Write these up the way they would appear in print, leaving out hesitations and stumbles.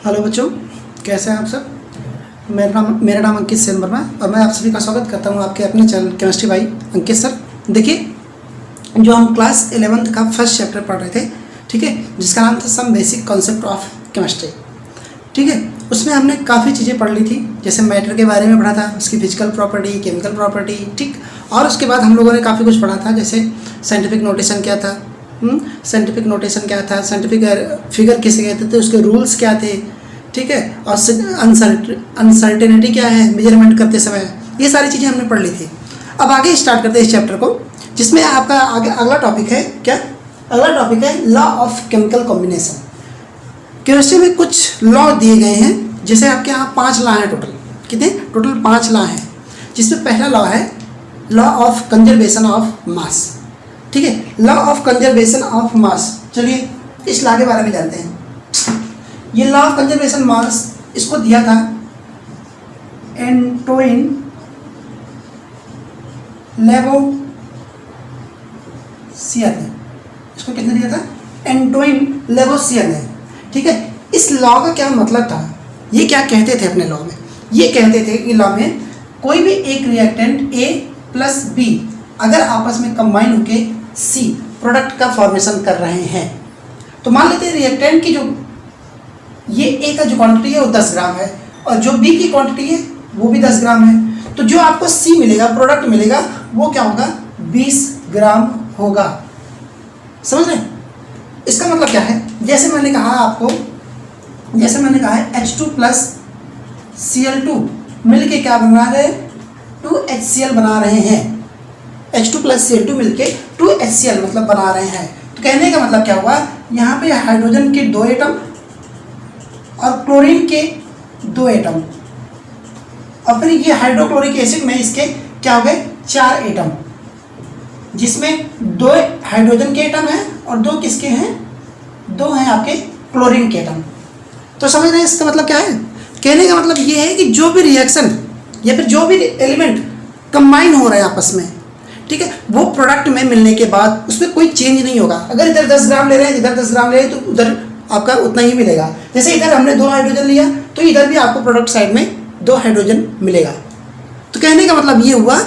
Hello बच्चों, कैसे हैं आप सब। मेरा नाम अंकित सेन वर्मा और मैं आप सभी का स्वागत करता हूं आपके अपने चैनल केमिस्ट्री भाई अंकित सर। देखिए, जो हम क्लास 11th का फर्स्ट चैप्टर पढ़ रहे थे, ठीक है, जिसका नाम था some basic concept of chemistry, ठीक है, उसमें हमने काफ़ी चीज़ें पढ़ ली थी। जैसे मैटर के बारे में पढ़ा था, उसकी फिजिकल प्रॉपर्टी, केमिकल प्रॉपर्टी, ठीक। और उसके बाद हम लोगों ने काफ़ी कुछ पढ़ा था, जैसे साइंटिफिक नोटेशन क्या था, साइंटिफिक नोटेशन क्या था, साइंटिफिक फिगर किसे कहते थे, उसके रूल्स क्या थे, ठीक है, और अनसर्टेनिटी क्या है मेजरमेंट करते समय, ये सारी चीज़ें हमने पढ़ ली थी। अब आगे स्टार्ट करते हैं इस चैप्टर को, जिसमें आपका आगे अगला टॉपिक है क्या, अगला टॉपिक है law of chemical combination. Chemistry में कुछ लॉ दिए गए हैं, जैसे आपके यहाँ 5 लॉ हैं टोटल, कितने टोटल 5 लॉ हैं, जिसमें पहला लॉ है law of conservation of mass, ठीक है, law of conservation of mass. चलिए इस लॉ के बारे में जानते हैं। ये लॉ ऑफ कंजर्वेशन मास इसको दिया था एंटोइन लेवोसियर ने। इसको किसने दिया था? एंटोइन लेवोसियर ने, ठीक है। इस लॉ का क्या मतलब था, ये क्या कहते थे अपने लॉ में? ये कहते थे कि लॉ में कोई भी एक रिएक्टेंट A प्लस B अगर आपस में कंबाइन होके C प्रोडक्ट का फॉर्मेशन कर रहे हैं, तो मान लेते हैं रिएक्टेंट की जो ये A का जो क्वांटिटी है वो 10 ग्राम है और जो B की क्वांटिटी है वो भी 10 ग्राम है, तो जो आपको C मिलेगा, प्रोडक्ट मिलेगा, वो क्या होगा? 20 ग्राम होगा। समझ रहे? इसका मतलब क्या है? जैसे मैंने कहा आपको, जैसे मैंने कहा है H2 प्लस Cl2 मिल के क्या बना रहे हैं? 2HCl बना रहे हैं। H2 प्लस Cl2 मिल के 2HCl मतलब बना रहे हैं। तो कहने का मतलब क्या हुआ? यहाँ पे हाइड्रोजन के 2 एटम और क्लोरीन के 2 एटम, और फिर ये हाइड्रोक्लोरिक एसिड में इसके क्या हो गए? 4 एटम, जिसमें 2 हाइड्रोजन के एटम हैं और 2 किसके हैं? 2 हैं आपके क्लोरीन के एटम। तो समझ रहे हैं इसका मतलब क्या है? कहने का मतलब ये है कि जो भी रिएक्शन या फिर जो भी एलिमेंट कंबाइन हो रहे हैं आपस में, ठीक है, वो प्रोडक्ट में मिलने के बाद उसमें कोई चेंज नहीं होगा। अगर इधर 10 ग्राम ले रहे हैं, इधर 10 ग्राम ले रहे हैं, तो उधर आपका उतना ही मिलेगा। जैसे इधर हमने 2 हाइड्रोजन लिया तो इधर भी आपको प्रोडक्ट साइड में 2 हाइड्रोजन मिलेगा। तो कहने का मतलब ये हुआ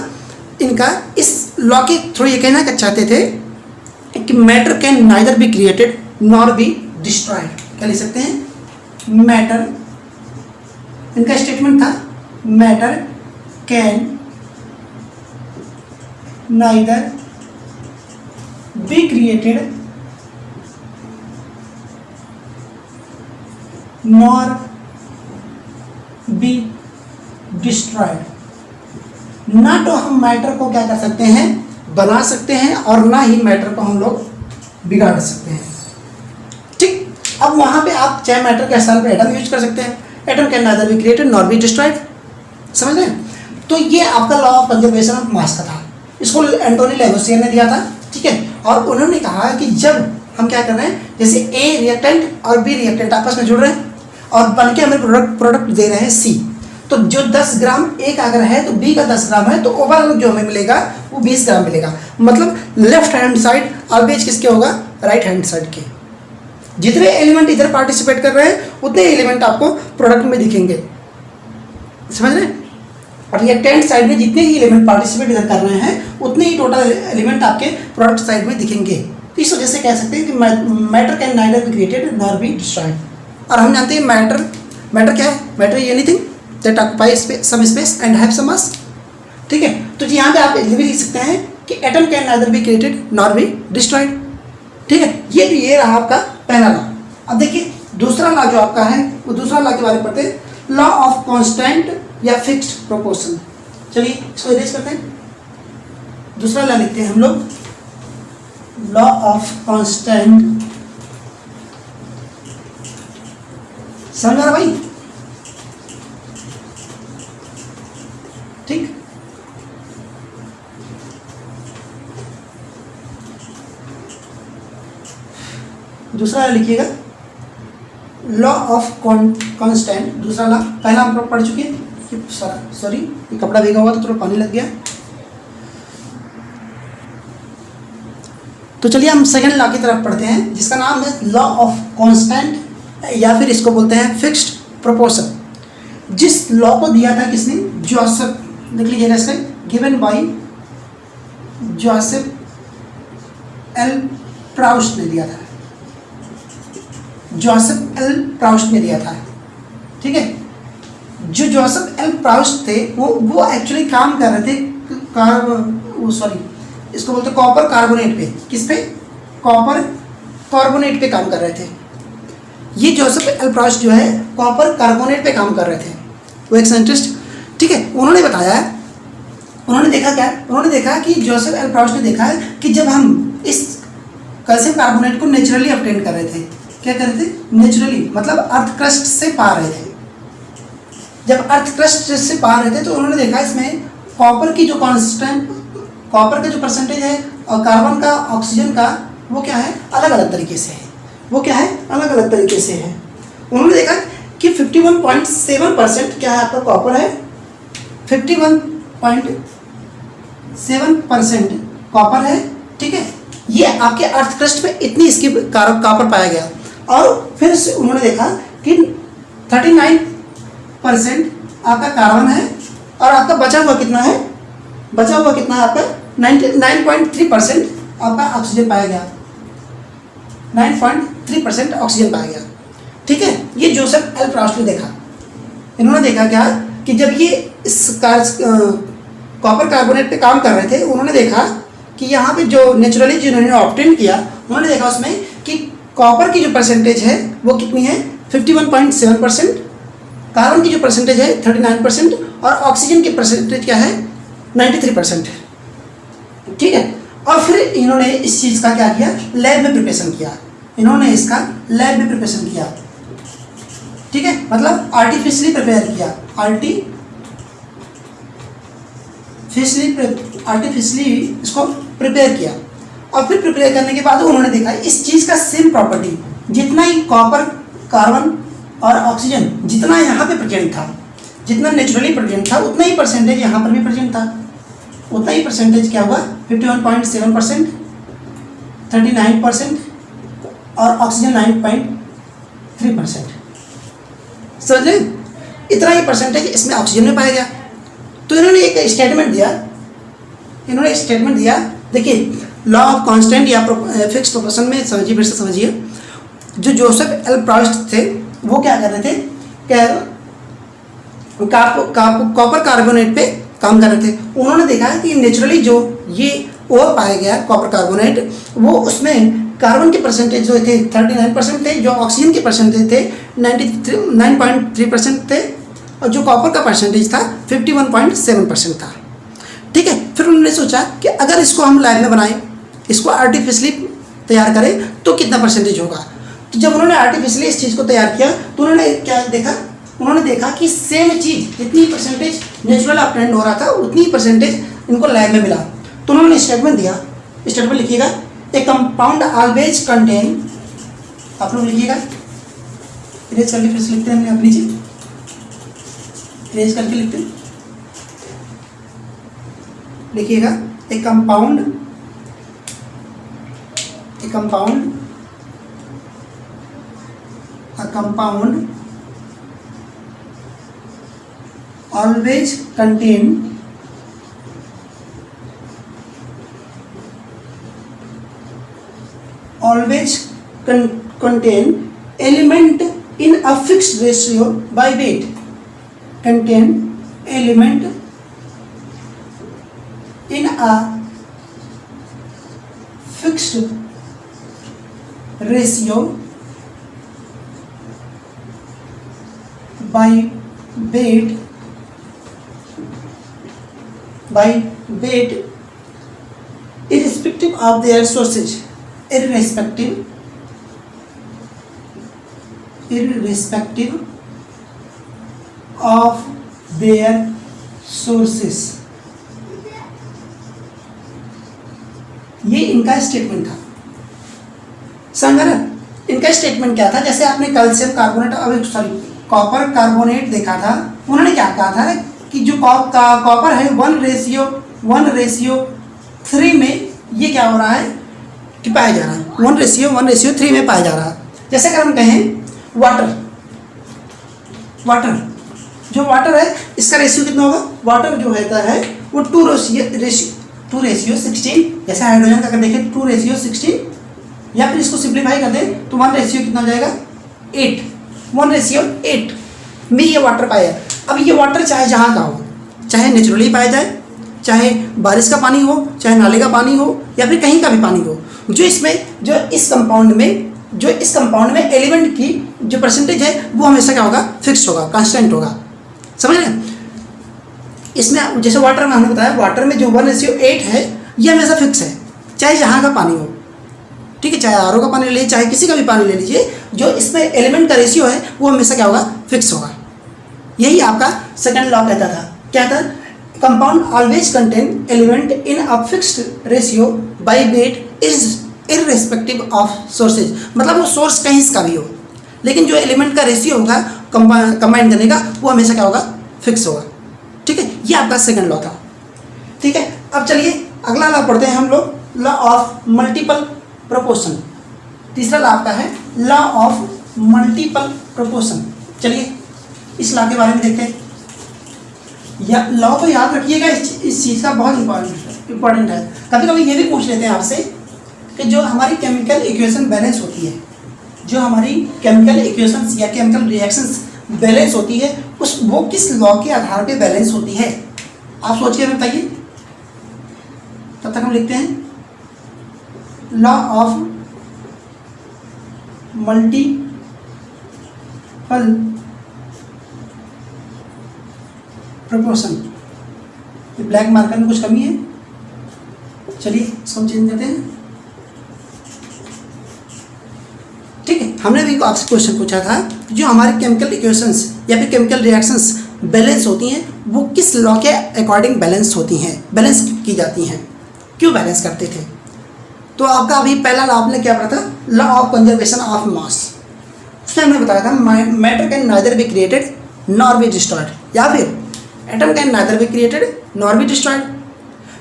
इनका, इस लॉ के थ्रू ये कहना चाहते थे कि matter can neither be created nor be destroyed. क्या लिख सकते हैं? मैटर, इनका स्टेटमेंट था matter can neither be created nor be destroyed. ना तो हम मैटर को क्या कर सकते हैं? बना सकते हैं, और ना ही मैटर को हम लोग बिगाड़ सकते हैं, ठीक। अब वहाँ पे आप चाहे मैटर के स्थान पे एटम यूज कर सकते हैं। Atom can neither be created nor be destroyed. समझ रहे हैं? तो ये आपका law of conservation of mass का था। इसको एंटोनी लेवोसियर ने दिया था, ठीक है। और उन्होंने कहा कि जब हम क्या कर रहे हैं, जैसे A रिएक्टेंट और B रिएक्टेंट आपस में जुड़ रहे हैं और बनके हमें प्रोडक्ट दे रहे हैं C, तो जो 10 ग्राम A का अगर है तो B का 10 ग्राम है, तो ओवरऑल जो हमें मिलेगा वो 20 ग्राम मिलेगा। मतलब लेफ्ट हैंड साइड ऑलवेज किसके होगा? राइट हैंड साइड के। जितने एलिमेंट इधर पार्टिसिपेट कर रहे हैं उतने एलिमेंट आपको प्रोडक्ट में दिखेंगे। समझ रहे हैं? रिएक्टेंट साइड में जितने ही एलिमेंट पार्टिसिपेट इधर कर रहे हैं उतने ही टोटल एलिमेंट आपके प्रोडक्ट साइड में दिखेंगे। तो इस वजह से कह सकते हैं कि matter can neither be created nor be destroyed. और हम जानते हैं मैटर क्या है? Matter is anything that occupies some space and have some mass, ठीक है। तो यहाँ पे आप ये भी लिख सकते हैं कि atom can neither be created nor be destroyed, ठीक है। ये रहा आपका पहला लॉ। अब देखिए दूसरा लॉ जो आपका है, वो दूसरा लॉ के बारे में पढ़ते हैं, लॉ ऑफ कांस्टेंट या फिक्स्ड प्रोपोर्शन। चलिए इसको इरेज करते हैं। दूसरा लॉ लिखते हैं हम लोग, लॉ ऑफ कांस्टेंट। समझ आ रहा भाई? ठीक। दूसरा लिखिएगा लॉ ऑफ कांस्टेंट। दूसरा लॉ, पहला हम लोग पढ़ चुके हैं। सॉरी, ये कपड़ा भीगा हुआ तो थोड़ा पानी लग गया। तो चलिए हम सेकंड लॉ की तरफ पढ़ते हैं, जिसका नाम है लॉ ऑफ कांस्टेंट या फिर इसको बोलते हैं फिक्स्ड प्रोपोर्शन। जिस लॉ को दिया था किसने, जोसेफ, देख लीजिएगा इसका, given by Joseph L Proust ने दिया था, जोसेफ एल प्राउस्ट ने दिया था, ठीक है। जो जोसेफ एल प्राउस्ट थे वो एक्चुअली काम कर रहे थे इसको बोलते कॉपर कार्बोनेट पे। किस पे? कॉपर कार्बोनेट पे काम कर रहे थे। ये जोसेफ एल प्राउस्ट जो है कॉपर कार्बोनेट पे काम कर रहे थे, वो एक साइंटिस्ट, ठीक है। उन्होंने बताया, उन्होंने देखा क्या, उन्होंने देखा कि जोसेफ एल प्राउस्ट ने देखा है कि जब हम इस कैल्शियम कार्बोनेट को नेचुरली ऑब्टेन कर रहे थे, क्या कर रहे थे? नेचुरली, मतलब अर्थ क्रस्ट से पा रहे थे। जब अर्थ क्रस्ट से पा रहे थे तो उन्होंने देखा इसमें कॉपर की जो कांस्टेंट, कॉपर का जो परसेंटेज है और कार्बन का, ऑक्सीजन का, वो क्या है? अलग अलग तरीके से है। वो क्या है? अलग अलग तरीके से है। उन्होंने देखा कि 51.7% क्या है आपका कॉपर है, 51.7% कॉपर है, ठीक है। ये आपके अर्थ क्रस्ट में इतनी इसकी कॉपर पाया गया। और फिर से उन्होंने देखा कि 39% आपका कार्बन है और आपका बचा हुआ कितना है? बचा हुआ कितना है आपका? 9.3% आपका ऑक्सीजन पाया गया, 9.3% ऑक्सीजन पाया गया, ठीक है। ये जोसेफ एल प्राउस्ट ने देखा। इन्होंने देखा क्या कि जब ये इस कॉपर कार्बोनेट पे काम कर रहे थे, उन्होंने देखा कि यहाँ पे जो नेचुरली जिन्होंने ऑब्टेन किया, उन्होंने देखा उसमें कि कॉपर की जो परसेंटेज है वो कितनी है? 51.7%, कार्बन की जो परसेंटेज है 39% और ऑक्सीजन की परसेंटेज क्या है? 93%, ठीक है। और फिर इन्होंने इस चीज़ का क्या किया? लैब में प्रिपरेशन किया। इन्होंने इसका लैब में प्रिपरेशन किया, ठीक है, मतलब आर्टिफिशियली प्रिपेयर किया, आर्टिफिशियली इसको प्रिपेयर किया। और फिर प्रिपेयर करने के बाद उन्होंने देखा इस चीज़ का सेम प्रॉपर्टी, जितना ही कॉपर, कार्बन और ऑक्सीजन जितना यहाँ पे प्रेजेंट था, जितना नेचुरली प्रेजेंट था, उतना ही परसेंटेज यहाँ पर भी प्रेजेंट था। उतना ही परसेंटेज क्या हुआ? 51.7%, 39% और ऑक्सीजन 9.3%। समझ रहे? इतना ही परसेंटेज इसमें ऑक्सीजन में पाया गया। तो इन्होंने एक स्टेटमेंट दिया, देखिए लॉ ऑफ कांस्टेंट या फिक्स प्रोपोर्शन में समझिए, फिर से समझिए। जो जोसेफ एल प्राउस्ट थे वो क्या कर रहे थे? कॉपर कार्बोनेट पे काम कर रहे थे। उन्होंने देखा कि नेचुरली जो ये ओर पाया गया कॉपर कार्बोनेट, वो उसमें कार्बन के परसेंटेज जो थे 39% थे, जो ऑक्सीजन के परसेंटेज थे 9.3% थे, और जो कॉपर का परसेंटेज था 51.7% था, ठीक है। फिर उन्होंने सोचा कि अगर इसको हम लैब में बनाएं, इसको आर्टिफिशियली तैयार करें तो कितना परसेंटेज होगा। तो जब उन्होंने आर्टिफिशियली इस चीज़ को तैयार किया तो उन्होंने क्या देखा? उन्होंने देखा कि सेम चीज़, जितनी परसेंटेज नेचुरल ऑब्टेंड हो रहा था उतनी परसेंटेज इनको लैब में मिला। तो उन्होंने स्टेटमेंट दिया, स्टेटमेंट लिखिएगा, ए कंपाउंड ऑलवेज कंटेन, आप लोग लिखिएगा, इरेज करके फिर से लिखते हैं आप नीचे, इरेज करके लिखते हैं, लिखिएगा, ए compound always contain element in a fixed ratio by weight, contain element in a fixed ratio by weight irrespective of their sources, irrespective of their sources। ये इनका स्टेटमेंट था। समझ रहे? इनका स्टेटमेंट क्या था? जैसे आपने कैल्शियम कार्बोनेट, कॉपर कार्बोनेट देखा था, उन्होंने क्या कहा था कि जो कॉपर है 1:3 में ये क्या हो रहा है कि पाया जा रहा है, 1:3 में पाया जा रहा है। जैसे अगर हम कहें वाटर, वाटर जो वाटर है इसका रेशियो कितना होगा, वाटर जो रहता है वो 2:16, जैसे हाइड्रोजन का अगर देखें 2:16, या फिर इसको सिंप्लीफाई कर दें तो 1 कितना हो जाएगा 8, 1:8 में ये वाटर पाया। अब ये वाटर चाहे जहाँ का हो, चाहे नेचुरली पाया जाए, चाहे बारिश का पानी हो, चाहे नाले का पानी हो, या फिर कहीं का भी पानी हो, जो इस कंपाउंड में एलिमेंट की जो परसेंटेज है वो हमेशा क्या होगा, फिक्स होगा, कांस्टेंट होगा। समझ रहे हैं? इसमें जैसे वाटर में हमने बताया, वाटर में जो 1:8 है ये हमेशा फिक्स है, चाहे जहाँ का पानी हो, ठीक है, चाहे आरओ का पानी ले लीजिए, चाहे किसी का भी पानी ले लीजिए, जो इसमें एलिमेंट का रेशियो है वो हमेशा क्या होगा, फिक्स होगा। यही आपका सेकंड लॉ कहता था। क्या था? Compound always contain element in a fixed ratio by weight is irrespective of sources. मतलब वो सोर्स कहीं का भी हो, लेकिन जो एलिमेंट का रेशियो होगा कंबाइन करने का वो हमेशा क्या होगा, फिक्स होगा। ठीक है, ये आपका सेकंड लॉ था। ठीक है, अब चलिए अगला लॉ पढ़ते हैं हम लोग, लॉ ऑफ मल्टीपल प्रोपोर्शन। तीसरा लॉ आपका है लॉ ऑफ मल्टीपल प्रोपोर्शन। चलिए इस लॉ के बारे में देखते हैं। या लॉ को याद रखिएगा, इस चीज़ का बहुत इंपॉर्टेंट है। कभी कभी ये भी पूछ लेते हैं आपसे कि जो हमारी केमिकल इक्वेशन बैलेंस होती है, जो हमारी केमिकल इक्वेशंस या केमिकल रिएक्शंस बैलेंस होती है, वो किस लॉ के आधार पे बैलेंस होती है, आप सोच के हमें बताइए। तब तक हम लिखते हैं law of multiple proportion. Black marker में कुछ कमी है, चलिए इसको हम चेंज करते हैं। ठीक है, हमने भी आपसे क्वेश्चन पूछा था जो हमारी केमिकल इक्वेशंस या फिर केमिकल रिएक्शंस बैलेंस होती हैं वो किस लॉ के अकॉर्डिंग बैलेंस होती हैं, बैलेंस की जाती हैं, क्यों बैलेंस करते थे। तो आपका अभी पहला लॉ आपने क्या पढ़ा था, law of conservation of mass. उसमें हमने बताया था matter can neither be created nor be destroyed, या फिर atom can neither be created nor be destroyed.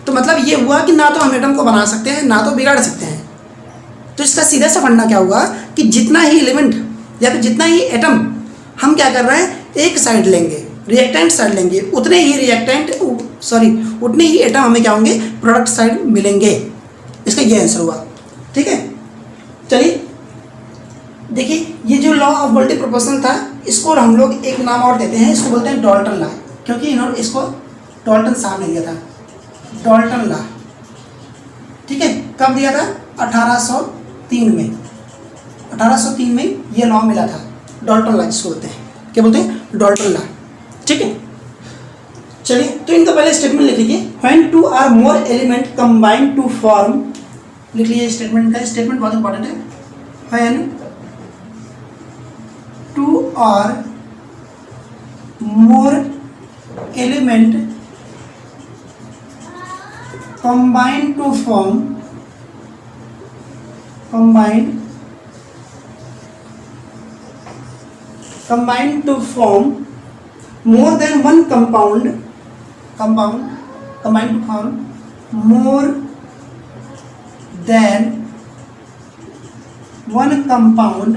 तो मतलब ये हुआ कि ना तो हम एटम को बना सकते हैं ना तो बिगाड़ सकते हैं। तो इसका सीधा सा फंडा क्या हुआ कि जितना ही एलिमेंट या फिर जितना ही एटम हम क्या कर रहे हैं, एक साइड लेंगे, रिएक्टेंट साइड लेंगे, उतने ही एटम हमें क्या होंगे, प्रोडक्ट साइड मिलेंगे। इसका ये आंसर हुआ। ठीक है, चलिए देखिए ये जो लॉ ऑफ मल्टी प्रोपोर्शन था, इसको हम लोग एक नाम और देते हैं, इसको बोलते हैं डाल्टन लॉ, क्योंकि इन्होंने इसको डाल्टन साहब ने दिया था, डाल्टन लॉ। ठीक है, कब दिया था, 1803 में, 1803 में ये लॉ मिला था, डाल्टन लॉ जिसको बोलते हैं। क्या बोलते हैं, डाल्टन लॉ। ठीक है, चलिए तो इनका पहले स्टेटमेंट लिख लीजिए, when two or more element combine to form, लिख लीजिए स्टेटमेंट का, स्टेटमेंट बहुत इंपॉर्टेंट है। When two or more element combine to form, combine to form more than one compound, combine to form more than one compound,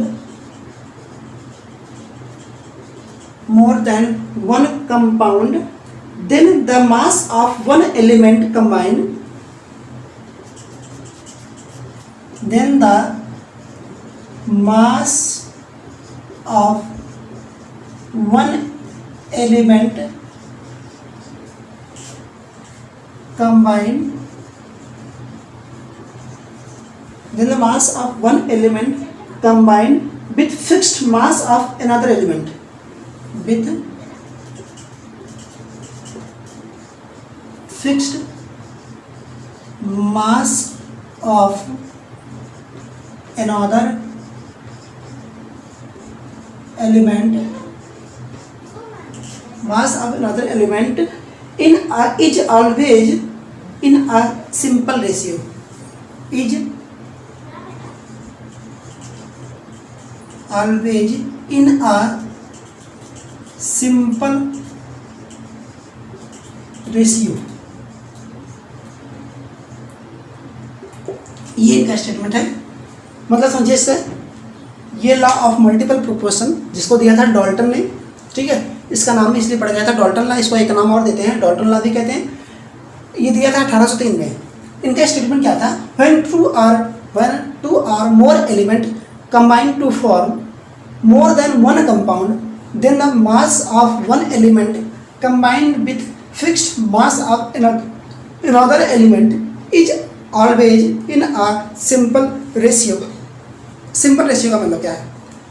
then the mass of one element combined, then the mass of one element combined, then the mass of one element combined with fixed mass of another element, with fixed mass of another element, mass of another element is always in a simple ratio, is always in a simple ratio। ये इनका statement है, मतलब समझिए इसका, ये law of multiple proportion जिसको दिया था डाल्टन ने, ठीक है, इसका नाम इसलिए पड़ गया था डाल्टन लॉ, इसको एक नाम और देते हैं डाल्टन लॉ भी कहते हैं। ये दिया था 1803 में। इनका स्टेटमेंट क्या था, when two or more element combine to form more than one compound then the mass of one element combined with fixed mass of another element is always in a simple ratio। Simple ratio का मतलब क्या है,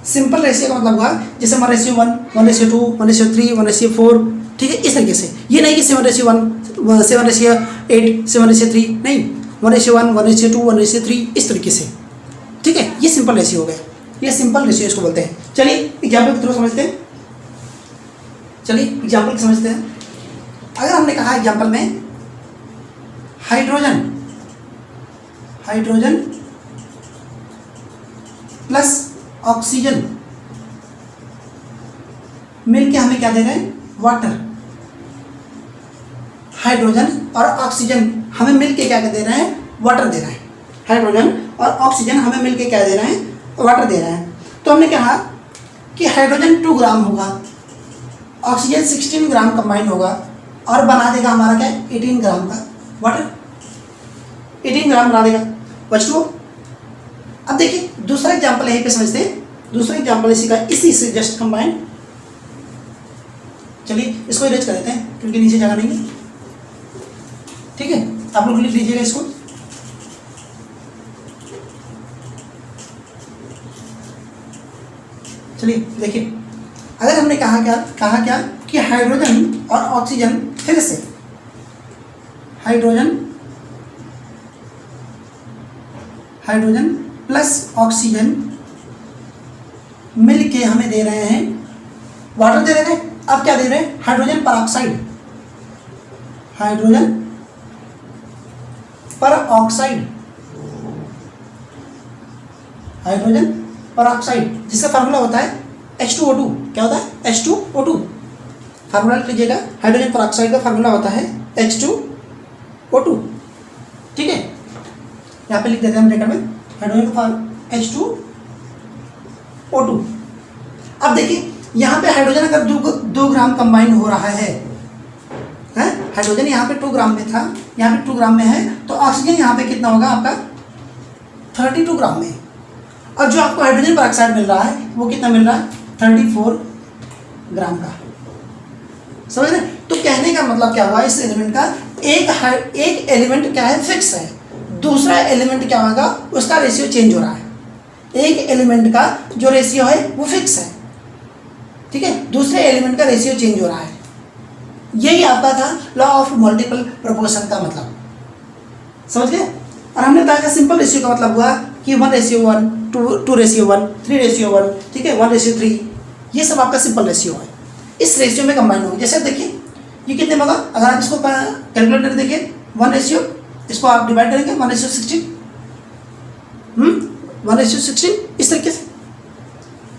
simple ratio का मतलब हुआ जैसे 1:1, 1:2, 1:3, 1:4, ठीक है, इस तरीके से। ये नहीं कि 7:1, 7:8, 7:3, नहीं, 1:1, 1:2, 1:3, इस तरीके से, ठीक है, ये सिंपल रेशियो हो गया, ये सिंपल रेशियो इसको बोलते हैं। चलिए एग्जाम्पल के थ्रू समझते हैं, चलिए एग्जाम्पल समझते हैं। अगर हमने कहा एग्जाम्पल में हाइड्रोजन प्लस ऑक्सीजन मिलके हमें क्या दे रहे हैं, वाटर। हाइड्रोजन और ऑक्सीजन हमें मिलके क्या दे रहे हैं, वाटर दे रहे हैं। हाइड्रोजन और ऑक्सीजन हमें मिलके क्या दे रहे हैं, वाटर दे रहे हैं। तो हमने कहा कि हाइड्रोजन 2 ग्राम होगा, ऑक्सीजन 16 ग्राम कंबाइन होगा और बना देगा हमारा क्या, 18 ग्राम का वाटर, 18 ग्राम बना देगा, बच टू। अब देखिए दूसरा एग्जाम्पल यहीं पे समझते हैं, दूसरा एग्जाम्पल इसी का, इसी से जस्ट कंबाइन। चलिए इसको इरेज कर देते हैं क्योंकि नीचे जगह नहीं है, ठीक है, आप लोग लिख लीजिएगा इसको। चलिए देखिए, अगर हमने कहा क्या कि हाइड्रोजन और ऑक्सीजन, फिर से हाइड्रोजन प्लस ऑक्सीजन मिलके हमें दे रहे हैं वाटर, दे रहे हैं। अब क्या दे रहे हैं, hydrogen peroxide, hydrogen peroxide, hydrogen peroxide जिसका फार्मूला होता है H2O2। क्या होता है, H2O2। फार्मूला लिख लीजिएगा, हाइड्रोजन परऑक्साइड का फार्मूला होता है H2O2, ठीक है, यहाँ पे लिख देते हैं हम ब्रैकेट में हाइड्रोजन का H2O2। अब देखिए यहाँ पे हाइड्रोजन अगर 2 ग्राम कंबाइन हो रहा है, हाइड्रोजन यहाँ पे 2 ग्राम में था, यहाँ पे 2 ग्राम में है, तो ऑक्सीजन यहाँ पे कितना होगा आपका 32 ग्राम में। और जो आपको हाइड्रोजन परऑक्साइड मिल रहा है वो कितना मिल रहा है, 34 ग्राम का, समझ रहे। तो कहने का मतलब क्या हुआ, इस एलिमेंट का एक एलिमेंट क्या है, फिक्स है, दूसरा एलिमेंट क्या होगा, उसका रेशियो चेंज हो रहा है। एक एलिमेंट का जो रेशियो है वो फिक्स है, ठीक है, दूसरे एलिमेंट का रेशियो चेंज हो रहा है। यही आपका था लॉ ऑफ मल्टीपल प्रोपोर्शन का मतलब, समझ गए। और हमने बताया सिंपल रेशियो का मतलब हुआ कि 1:1, 2:1, 3:1, ठीक है, 1:3, ये सब आपका सिंपल रेशियो है। इस रेशियो में कंबाइन होगा। जैसे देखिए ये कितने होगा, अगर आप इसको कैलकुलेटर देखिए 1:, इसको आप डिवाइड करेंगे 1:16, 1:16, इस तरीके से।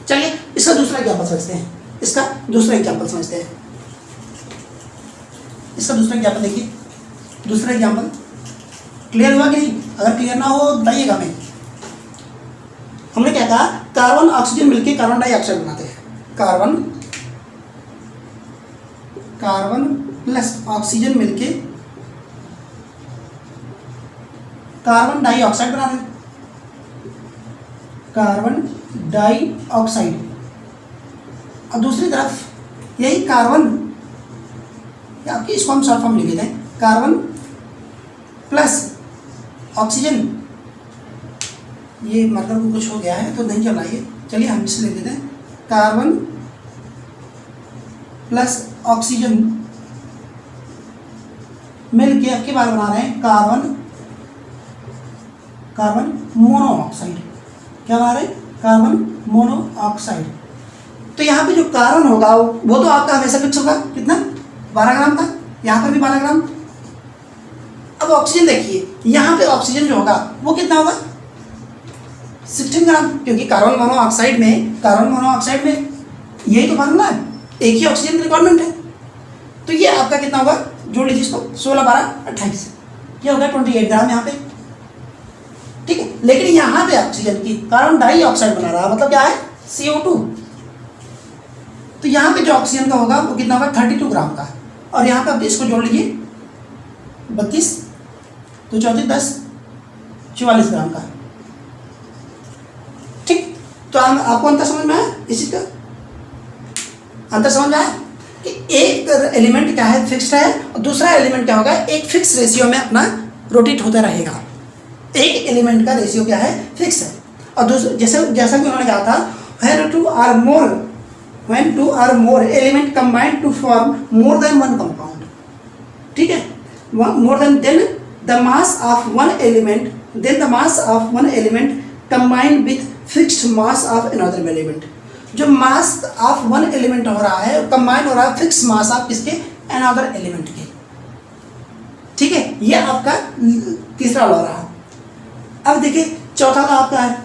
चलिए इसका दूसरा एग्जाम्पल समझते हैं, इसका दूसरा एग्जाम्पल समझते हैं, इसका दूसरा एग्जाम्पल देखिए। दूसरा एग्जाम्पल क्लियर हुआ कि नहीं, अगर क्लियर ना हो बताइएगा हमें। हमने क्या कहा, कार्बन ऑक्सीजन मिलके कार्बन डाइऑक्साइड बनाते हैं, कार्बन प्लस ऑक्सीजन मिलके कार्बन डाइऑक्साइड बनाते हैं, कार्बन डाइऑक्साइड। और दूसरी तरफ यही कार्बन, आपकी इसको हम शॉर्ट फॉर्म लिख देते हैं, कार्बन प्लस ऑक्सीजन। ये मतलब कुछ हो गया है तो नहीं चलाइए, चलिए हम इसे लिख देते हैं, कार्बन प्लस ऑक्सीजन मिलके आपके बार बना रहे हैं कार्बन मोनोऑक्साइड। क्या बना रहे हैं, कार्बन मोनोऑक्साइड। तो यहाँ पे जो कार्बन होगा वो तो आपका हमेशा फिक्स होगा, कितना, 12 ग्राम का, यहाँ पर भी 12 ग्राम। अब ऑक्सीजन देखिए, यहाँ पे ऑक्सीजन जो होगा वो कितना होगा, 16 ग्राम, क्योंकि कार्बन मोनोऑक्साइड में यही तो फार्मूला है, एक ही ऑक्सीजन की रिक्वायरमेंट है। तो ये आपका कितना होगा, जोड़ लीजिए इसको, 16, 12, 28, ये होगा 28 ग्राम यहाँ पे, ठीक है। लेकिन यहाँ पे ऑक्सीजन की कार्बन डाइऑक्साइड बना रहा है, मतलब क्या है CO2। तो यहाँ पे जो ऑक्सीजन का होगा वो कितना होगा 32 ग्राम का, और यहाँ पे आप इसको जोड़ लीजिए 32 तो 34 10 44 ग्राम का। ठीक, तो आपको अंतर समझ में आया इस चीज का? अंतर समझ में आया कि एक एलिमेंट क्या है फिक्स्ड है और दूसरा एलिमेंट क्या होगा एक फिक्स रेशियो में अपना रोटेट होता रहेगा। एक एलिमेंट का रेशियो क्या है फिक्स है, और जैसा कि उन्होंने कहा था when two or more element combine to form more than one compound, ठीक है, more than then the mass of one element combine with fixed mass of another element। जो मास ऑफ वन एलिमेंट हो रहा है कंबाइन हो रहा है fix mass of किसके अनदर एलिमेंट के। ठीक है, ये आपका तीसरा लॉ रहा। अब देखिए चौथा लॉ आपका है,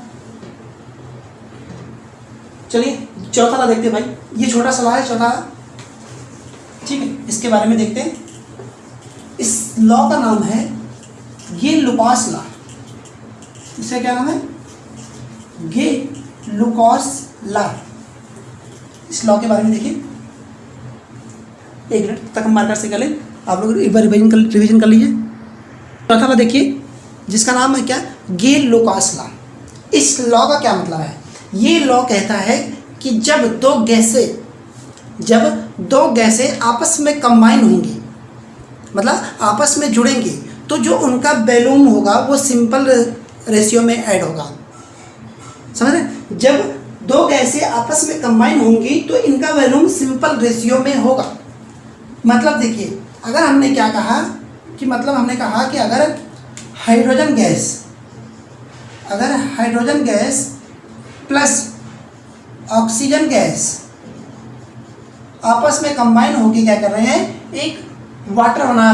चलिए चौथा लॉ देखते हैं भाई, ये छोटा सा लॉ है चौथा। ठीक है, इसके बारे में देखते हैं। इस लॉ का नाम है गे लुकास लॉ। इसका क्या नाम है? गे लुकास लॉ। इस लॉ के बारे में देखिए, एक मिनट तक हम मार्कर से कर लें, आप लोग एक बार रिवीजन कर लीजिए। चौथा लॉ देखिए जिसका नाम है क्या गे लुकास लॉ। इस लॉ का क्या मतलब है? ये लॉ कहता है कि जब दो गैसें आपस में कंबाइन होंगी, मतलब आपस में जुड़ेंगी, तो जो उनका वॉल्यूम होगा वो सिंपल रेशियो में ऐड होगा। समझ रहे? जब दो गैसें आपस में कंबाइन होंगी तो इनका वॉल्यूम सिंपल रेशियो में होगा। मतलब देखिए, अगर हमने क्या कहा कि हमने कहा कि अगर hydrogen gas plus oxygen gas आपस में कंबाइन होकर क्या कर रहे हैं, एक वाटर बना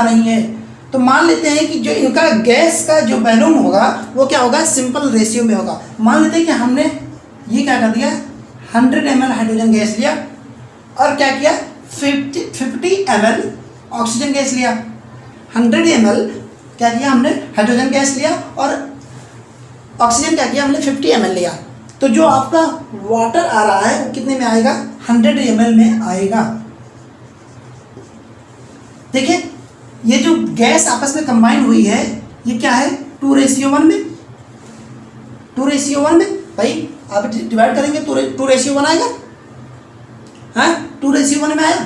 रही हैं, तो मान लेते हैं कि जो इनका गैस का जो वॉल्यूम होगा वो क्या होगा सिंपल रेशियो में होगा। मान लेते हैं कि हमने ये क्या कर दिया 100 ml हाइड्रोजन गैस लिया और क्या किया 50 ml ऑक्सीजन गैस लिया। 100 ml क्या किया हमने हाइड्रोजन गैस लिया और ऑक्सीजन क्या किया हमने 50 ml लिया। तो जो आपका वाटर आ रहा है वो कितने में आएगा 100 ml में आएगा। देखिए ये जो गैस आपस में कंबाइन हुई है ये क्या है 2:1 में। 2:1 में भाई आप डिवाइड करेंगे 2:1 आएगा, हाँ 2:1 में आया।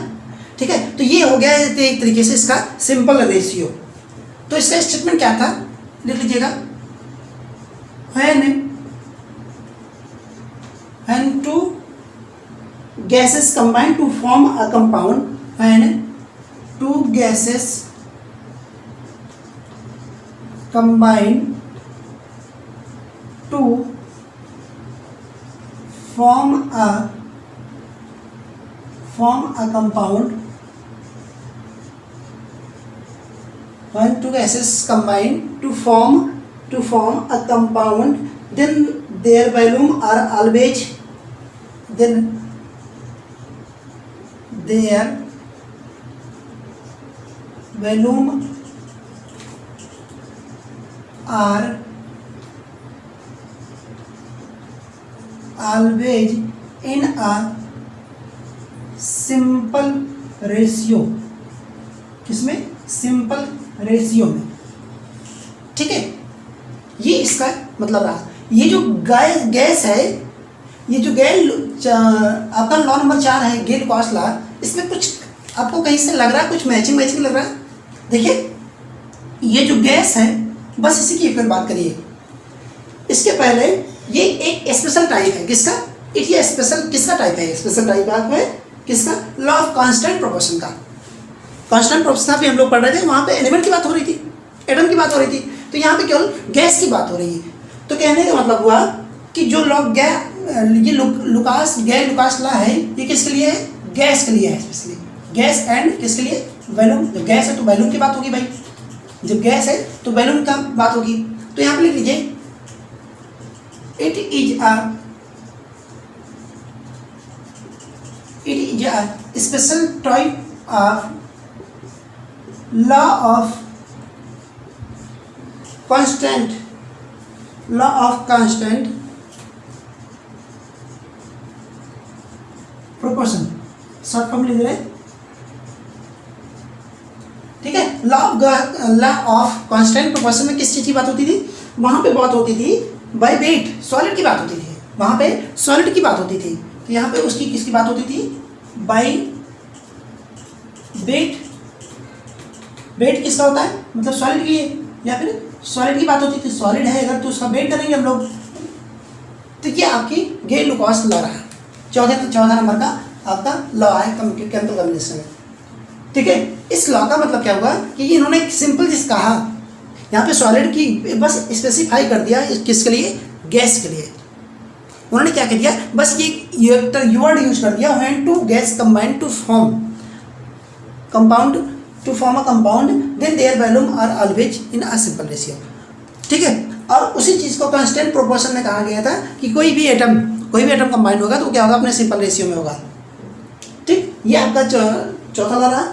ठीक है, तो ये हो गया एक तरीके से इसका सिंपल रेशियो। तो इसका स्टेटमेंट क्या था लिख लीजिएगा, when two gases combine to form a compound, when two gases combine to form a compound, when two gases combine to form a compound, then their volume are always in a simple ratio। किसमें? Simple ratio में। ठीक है, ये इसका मतलब रहा। ये जो गैस है, ये जो आपका लॉ नंबर 4 है गे लुकास लॉ, इसमें कुछ आपको कहीं से लग रहा है, कुछ मैचिंग लग रहा है। देखिए ये जो गैस है बस इसी की एक बात करिए। इसके पहले ये एक स्पेशल टाइप है, किसका? ये स्पेशल किसका टाइप है? स्पेशल टाइप है किसका? लॉ ऑफ कांस्टेंट प्रोपोर्शन का। कांस्टेंट प्रोपोर्शन भी हम लोग पढ़ रहे थे, वहाँ पे एलिमेंट की बात हो रही थी, एटम की बात हो रही थी, तो यहाँ पे केवल गैस की बात हो रही है। तो कहने का मतलब हुआ कि जो गे लुकास लॉ है ये किसके लिए है? गैस के लिए है, स्पेशली गैस एंड किसके लिए? वॉल्यूम। जब गैस है तो वॉल्यूम की बात होगी भाई, जब गैस है तो वॉल्यूम का बात होगी। तो यहाँ पे लिख लीजिए it is a special type of law of constant, law of constant proportion, short form लिख रहे हैं, ठीक है। लॉ ऑफ कांस्टेंट प्रोपोर्शन में किस चीज की बात होती थी? वहां पे बात होती थी बाय वेट, सॉलिड की बात होती थी, वहां पे सॉलिड की बात होती थी। तो यहाँ पे उसकी किसकी बात होती थी? By weight. वेट किसका होता है? मतलब सॉलिड की, या फिर सॉलिड की बात होती थी। सॉलिड है अगर तो उसका वेट करेंगे हम लोग। तो ये आपकी गेल-लुकास लॉ रहा, चौदह नंबर का आपका लॉ है केमिकल कॉम्बिनेशन में, ठीक है। इस लॉ का मतलब क्या हुआ कि इन्होंने एक सिंपल चीज कहा, यहाँ पे सॉलिड की बस स्पेसिफाई कर दिया, किसके लिए? गैस के लिए। उन्होंने क्या कर दिया? बस ये वर्ड यूज कर दिया, when two gas combine to form a compound then their volume are always in a simple ratio, ठीक है। और उसी चीज को कांस्टेंट प्रोपोर्शन में कहा गया था कि कोई भी एटम कंबाइन होगा तो क्या होगा? अपने सिंपल रेशियो में होगा, ठीक। ये आपका चौथा लॉ रहा।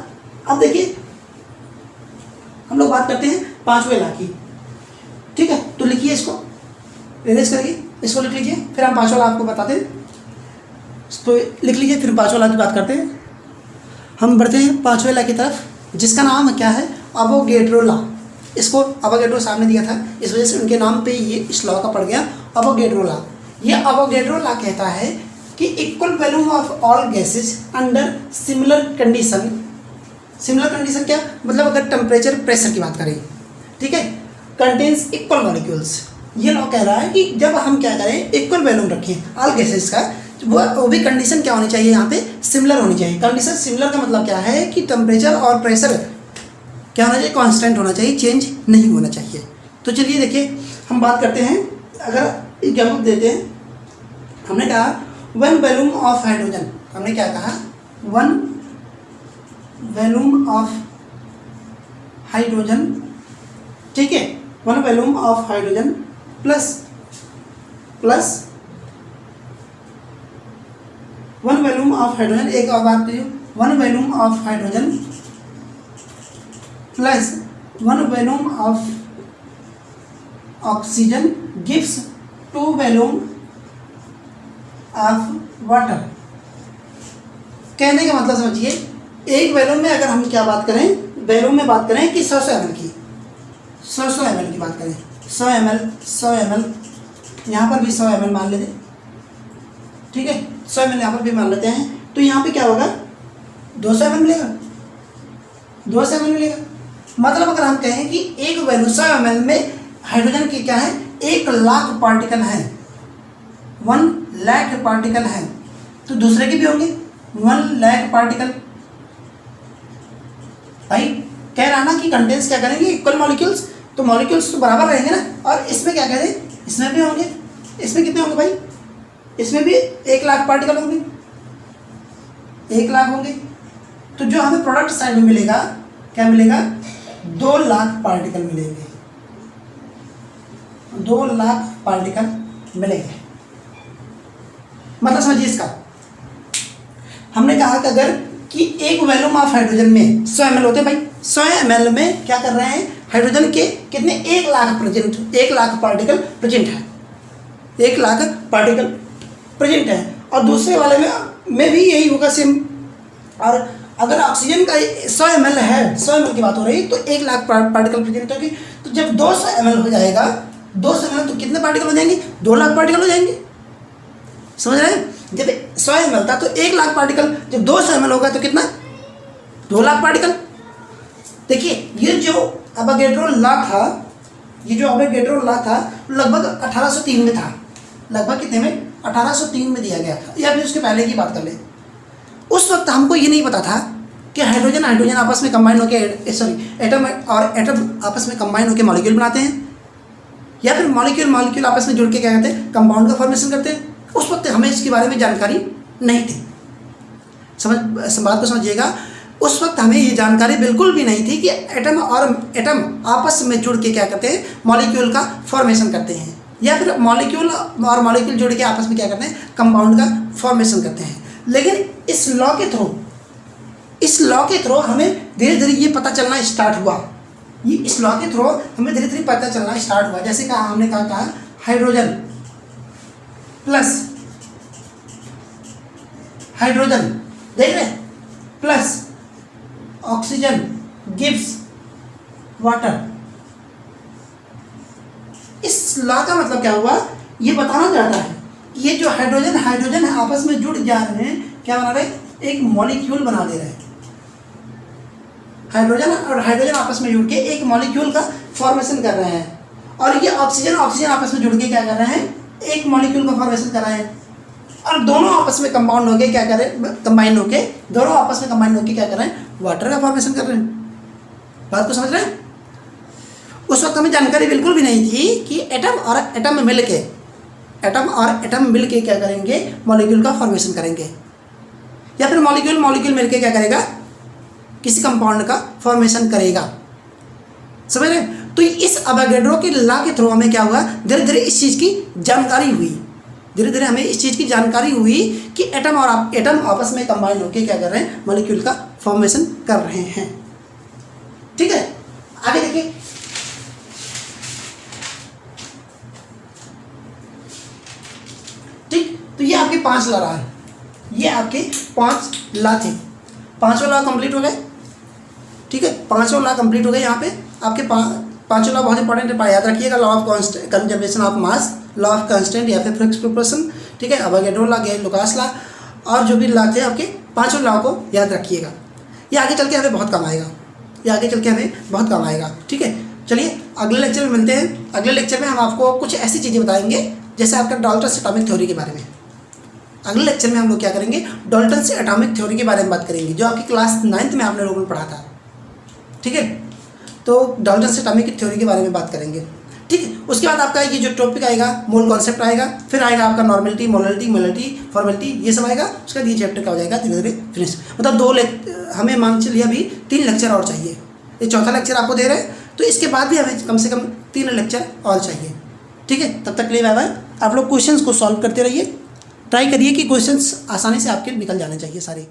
अब देखिए हम लोग बात करते हैं पांचवें लॉ की, ठीक है। तो लिखिए इसको, इरेज करिए, इसको लिख लीजिए, फिर हम पांचवा लॉ आपको बताते हैं। तो लिख लीजिए, फिर पांचवा लॉ की बात करते हैं। हम बढ़ते हैं पांचवें लॉ की तरफ, जिसका नाम क्या है? अवोगैड्रो लॉ। इसको अवोगैड्रो सामने दिया था, इस वजह से उनके नाम पे ये इस लॉ का पड़ गया अवोगैड्रो लॉ। ये अवोगैड्रो लॉ कहता है कि equal volume of all gases under similar condition. Similar condition क्या मतलब? अगर टेम्परेचर प्रेशर की बात करें, ठीक है, कंटेन्स इक्वल मॉलिक्यूल्स। ये लॉ कह रहा है कि जब हम क्या करें, इक्वल वॉल्यूम रखें ऑल गैसेज का, वो भी कंडीशन क्या होनी चाहिए? यहाँ पे सिमिलर होनी चाहिए। कंडीशन सिमिलर का मतलब क्या है कि टेम्परेचर और प्रेशर क्या होना चाहिए? कांस्टेंट होना चाहिए, चेंज नहीं होना चाहिए। तो चलिए देखिए हम बात करते हैं, अगर एग्जाम्पल देते हैं। हमने कहा वन वॉल्यूम ऑफ हाइड्रोजन, हमने क्या कहा? वन वॉल्यूम ऑफ हाइड्रोजन, ठीक है, one volume of hydrogen plus one volume of hydrogen, एक और बात करिए, one volume of hydrogen plus one volume of oxygen gives two volume of water. कहने का मतलब समझिए, एक वॉल्यूम में अगर हम क्या बात करें, वॉल्यूम में बात करें कि 100 ml की, 100 ml की बात करें, 100 ml, यहाँ पर भी 100 ml मान लेते, ठीक है, 100 ml यहाँ पर भी मान लेते हैं। तो यहाँ पे क्या होगा? 200 ml मिलेगा, 200 ml मिलेगा। मतलब अगर हम कहें कि एक वैल्यू 100 ml में हाइड्रोजन की क्या है? 1,00,000 पार्टिकल है, 1,00,000 पार्टिकल है, तो दूसरे के भी होंगे 1,00,000 पार्टिकल। भाई कह रहा ना कि कंटेंट्स क्या करेंगे? इक्वल मॉलिक्यूल्स, तो मॉलिक्यूल्स तो बराबर रहेंगे ना। और इसमें क्या कह रहे? इसमें भी होंगे, इसमें कितने होंगे भाई? इसमें भी 1,00,000 पार्टिकल होंगे, 1,00,000 होंगे। तो जो हमें प्रोडक्ट साइड में मिलेगा क्या मिलेगा? 2,00,000 पार्टिकल मिलेंगे, 2,00,000 पार्टिकल मिलेंगे। मतलब समझिए इसका, हमने कहा कि अगर कि एक वॉल्यूम ऑफ हाइड्रोजन में 100 ml होते हैं भाई, 100 ml में क्या कर रहे हैं? हाइड्रोजन के कितने? 1,00,000 पार्टिकल प्रेजेंट है, 1,00,000 पार्टिकल प्रेजेंट है। और दूसरे वाले में भी यही होगा सेम। और अगर ऑक्सीजन का 100 ml है, 100 ml की बात हो रही, तो 1,00,000 पार्टिकल प्रेजेंट होगी। तो जब 200 ml हो जाएगा, 200 ml तो कितने पार्टिकल हो जाएंगे? 2,00,000 पार्टिकल हो जाएंगे। समझ रहे हैं? जब 100 ml था तो 1,00,000 पार्टिकल, जब 200 ml होगा तो कितना? 2,00,000 पार्टिकल। देखिए ये जो अवोगैड्रो लॉ था, ये जो अवोगैड्रो लॉ था लगभग 1803 में था। लगभग कितने में? 1803 में दिया गया था, या फिर उसके पहले की बात कर ले। उस वक्त हमको ये नहीं पता था कि हाइड्रोजन आपस में कंबाइन होकर, सॉरी एटम और एटम आपस में कंबाइन होकर मॉलिक्यूल बनाते हैं, या फिर मॉलिक्यूल आपस में जुड़ के क्या करते हैं? कंपाउंड का फॉर्मेशन करते हैं। उस वक्त हमें इसके बारे में जानकारी नहीं थी। बात को समझिएगा, उस वक्त हमें ये जानकारी बिल्कुल भी नहीं थी कि एटम आपस में जुड़ के क्या करते हैं? मॉलिक्यूल का फॉर्मेशन करते हैं, या फिर मॉलिक्यूल और मॉलिक्यूल जुड़ के आपस में क्या करते हैं? कंपाउंड का फॉर्मेशन करते हैं। लेकिन इस लॉ के थ्रू हमें धीरे धीरे ये पता चलना स्टार्ट हुआ ये इस लॉ के थ्रू हमें धीरे धीरे पता चलना स्टार्ट हुआ। जैसे कहा हमने कहा हाइड्रोजन प्लस हाइड्रोजन देख रहे प्लस ऑक्सीजन गिव्स वाटर। इस लॉ का मतलब क्या हुआ, ये बताना चाहता है कि ये जो हाइड्रोजन हाइड्रोजन आपस में जुड़ जा रहे हैं, क्या बना रहे, एक मॉलिक्यूल बना दे रहे हैं। हाइड्रोजन और हाइड्रोजन आपस में जुड़ के एक मॉलिक्यूल का फॉर्मेशन कर रहे हैं, और ये ऑक्सीजन ऑक्सीजन आपस में जुड़ के क्या कर रहे हैं, एक मॉलिक्यूल का फॉर्मेशन कर रहे हैं। और दोनों आपस में कंपाउंड होके क्या कर रहे हैं, कंबाइन होके, दोनों आपस में कंबाइन होके क्या कर रहे हैं, वाटर का फॉर्मेशन कर रहे हैं। बात को समझ रहे हैं? उस वक्त हमें जानकारी बिल्कुल भी नहीं थी कि एटम और एटम मिल के, एटम और एटम मिल के क्या करेंगे, मॉलिक्यूल का फॉर्मेशन करेंगे, या फिर मॉलिक्यूल मॉलिक्यूल मिलके क्या करेगा, किसी कंपाउंड का फॉर्मेशन करेगा। समझ रहे? तो इस अवोगाड्रो के लॉ के थ्रू हमें क्या हुआ, धीरे धीरे इस चीज़ की जानकारी हुई, धीरे धीरे हमें इस चीज़ की जानकारी हुई कि एटम और एटम आपस में कंबाइन होकर क्या कर रहे हैं, मॉलिक्यूल का फॉर्मेशन कर रहे हैं। ठीक है, आगे देखिए। ठीक, तो ये आपके 5 लॉ रहा है, ये आपके 5 लॉ थे। 5 लॉ कंप्लीट हो गए। ठीक है, 5 लॉ कंप्लीट हो गए। यहाँ पे आपके 5 लॉ बहुत इंपॉर्टेंट है, याद रखिएगा। Law of conservation of mass, law of constant या फिर फिक्स प्रोपोर्शन। ठीक है, अवोगाड्रो लॉ, लुकास लॉ, और जो भी लॉ थे आपके 5 लॉ को याद रखिएगा। ये आगे चल के हमें बहुत काम आएगा, ये आगे चल के हमें बहुत काम आएगा। ठीक है, चलिए अगले लेक्चर में मिलते हैं। अगले लेक्चर में हम आपको कुछ ऐसी चीज़ें बताएंगे जैसे आपका डाल्टन एटॉमिक थ्योरी के बारे में। अगले लेक्चर में हम लोग क्या करेंगे, डाल्टन से एटॉमिक थ्योरी के बारे में बात करेंगे, जो आपकी क्लास 9th में आपने लोगों ने पढ़ा था। ठीक है, तो डाल्टन से एटॉमिक थ्योरी के बारे में बात करेंगे। ठीक है, उसके बाद आपका ये जो टॉपिक आएगा, मोल कॉन्सेप्ट आएगा, फिर आएगा आपका नॉर्मेलिटी, मोलरिटी, मोलरिटी, फॉर्मेलिटी, ये सब आएगा। उसके बाद ये चैप्टर का हो जाएगा धीरे धीरे फिनिश। मतलब 2 हमें मान चलिए अभी 3 लेक्चर और चाहिए। ये चौथा लेक्चर आपको दे रहे हैं, तो इसके बाद भी हमें कम से कम 3 लेक्चर और चाहिए। ठीक है, तब तक के लिए बाय बाय। आप लोग क्वेश्चंस को सॉल्व करते रहिए, ट्राई करिए कि क्वेश्चंस आसानी से आपके निकल जाने चाहिए सारे।